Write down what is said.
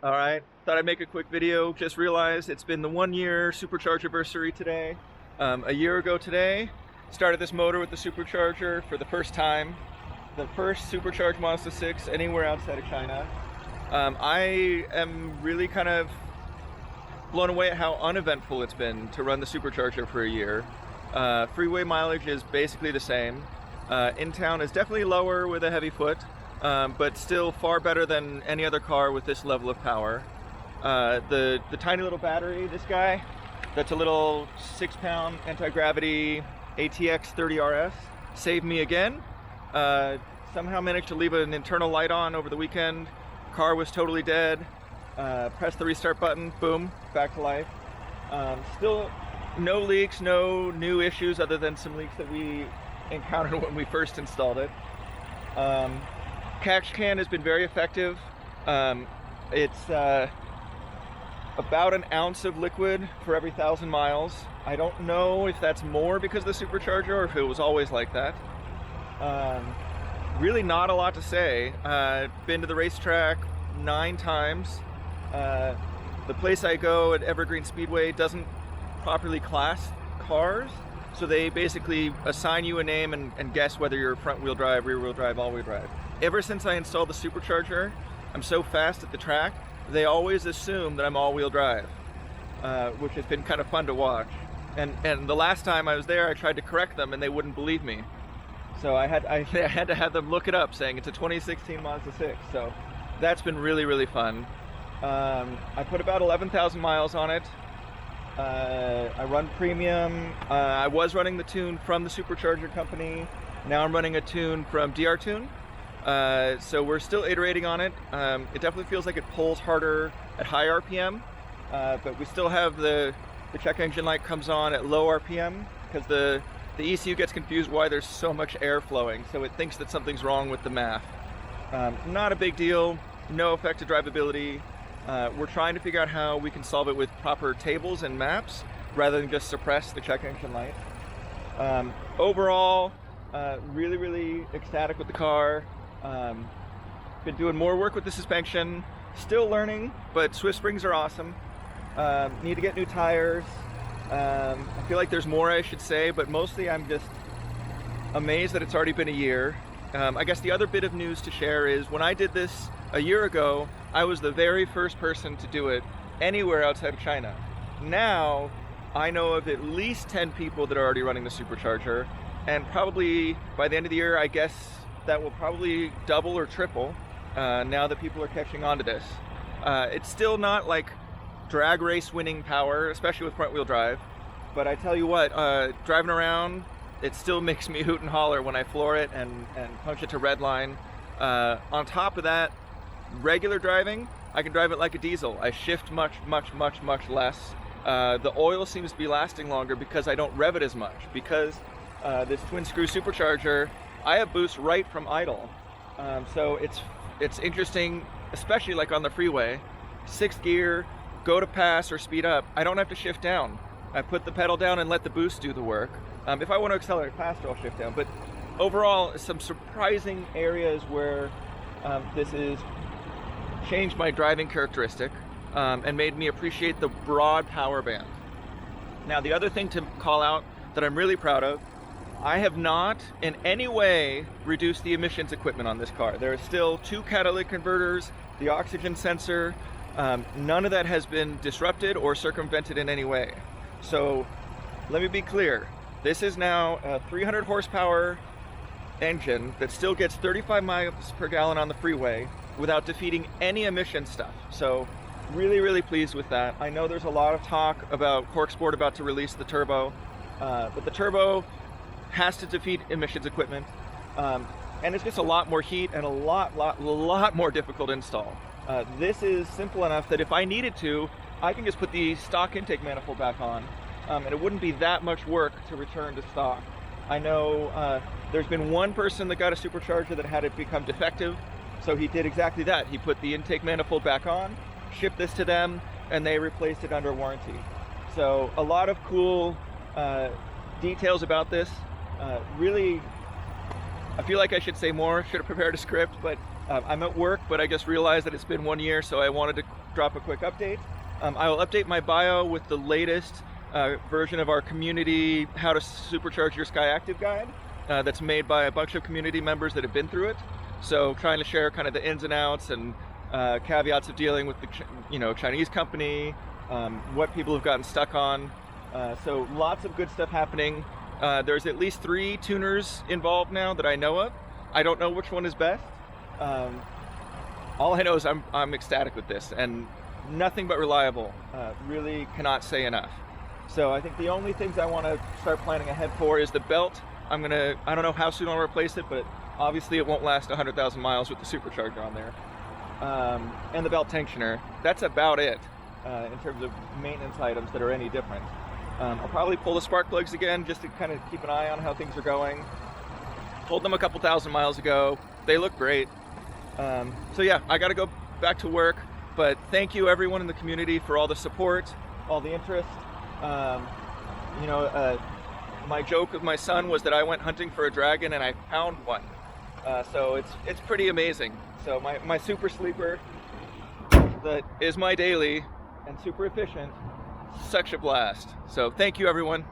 All right, thought I'd make a quick video. Just realized it's been the 1 year supercharger anniversary today. A year ago today, started this motor with the supercharger for the first time. The first supercharged Mazda 6 anywhere outside of China. I am really kind of blown away at how uneventful it's been to run the supercharger for a year. Freeway mileage is basically the same. In town is definitely lower with a heavy foot. But still far better than any other car with this level of power. The tiny little battery, this guy, that's a little 6-pound anti-gravity ATX 30RS, saved me again. Somehow managed to leave an internal light on over the weekend. Car was totally dead. Pressed the restart button, boom, back to life. Still no leaks, no new issues other than some leaks that we encountered when we first installed it. Catch can has been very effective. It's about an ounce of liquid for every 1,000 miles. I don't know if that's more because of the supercharger or if it was always like that. Really not a lot to say. Been to the racetrack 9 times. The place I go at Evergreen Speedway doesn't properly class cars, so they basically assign you a name and guess whether you're front-wheel drive, rear-wheel drive, all-wheel drive. Ever since I installed the supercharger, I'm so fast at the track, they always assume that I'm all-wheel drive, which has been kind of fun to watch. And the last time I was there, I tried to correct them and they wouldn't believe me. So I had to have them look it up, saying it's a 2016 Mazda 6. So that's been really, really fun. I put about 11,000 miles on it. I run premium. I was running the tune from the supercharger company. Now I'm running a tune from DR Tune. So we're still iterating on it. It definitely feels like it pulls harder at high RPM, but we still have the check engine light comes on at low RPM because the ECU gets confused why there's so much air flowing, so it thinks that something's wrong with the math. Not a big deal, no effect to drivability. We're trying to figure out how we can solve it with proper tables and maps rather than just suppress the check engine light. Overall, really, really ecstatic with the car. Been doing more work with the suspension, still learning, but Swift springs are awesome. Need to get new tires. I feel like there's more I should say, but mostly I'm just amazed that it's already been a year. I guess the other bit of news to share is when I did this a year ago, I was the very first person to do it anywhere outside of China. Now, I know of at least 10 people that are already running the supercharger, and probably by the end of the year, I guess that will probably double or triple now that people are catching on to this. It's still not like drag race winning power, especially with front wheel drive, but I tell you what, driving around, it still makes me hoot and holler when I floor it and punch it to red line. On top of that, regular driving, I can drive it like a diesel. I shift much less. The oil seems to be lasting longer because I don't rev it as much, because this twin screw supercharger, I have boost right from idle. So it's interesting, especially like on the freeway, 6th gear, go to pass or speed up, I don't have to shift down. I put the pedal down and let the boost do the work. If I want to accelerate faster, I'll shift down. But overall, some surprising areas where this has changed my driving characteristic and made me appreciate the broad power band. Now, the other thing to call out that I'm really proud of, I have not in any way reduced the emissions equipment on this car. There are still 2 catalytic converters, the oxygen sensor. None of that has been disrupted or circumvented in any way. So let me be clear. This is now a 300 horsepower engine that still gets 35 miles per gallon on the freeway without defeating any emission stuff. So really, really pleased with that. I know there's a lot of talk about Cork Sport about to release the turbo, but the turbo has to defeat emissions equipment. And it's just a lot more heat and a lot more difficult install. This is simple enough that if I needed to, I can just put the stock intake manifold back on, and it wouldn't be that much work to return to stock. I know there's been one person that got a supercharger that had it become defective, so he did exactly that. He put the intake manifold back on, shipped this to them, and they replaced it under warranty. So a lot of cool details about this. Really, I feel like I should say more, should have prepared a script, but I'm at work, but I just realized that it's been 1 year, so I wanted to drop a quick update. I will update my bio with the latest version of our community How to Supercharge Your Sky Active guide that's made by a bunch of community members that have been through it. So trying to share kind of the ins and outs and caveats of dealing with the Chinese company, what people have gotten stuck on. So lots of good stuff happening. There's at least 3 tuners involved now that I know of. I don't know which one is best. All I know is I'm ecstatic with this, and nothing but reliable. Really cannot say enough. So I think the only things I want to start planning ahead for is the belt. I don't know how soon I'll replace it, but obviously it won't last 100,000 miles with the supercharger on there. And the belt tensioner. That's about it in terms of maintenance items that are any different. I'll probably pull the spark plugs again just to kind of keep an eye on how things are going. Pulled them a couple thousand miles ago. They look great. So yeah, I got to go back to work. But thank you everyone in the community for all the support, all the interest. My joke with my son was that I went hunting for a dragon and I found one. So it's pretty amazing. So my super sleeper that is my daily and super efficient, such a blast. So thank you everyone.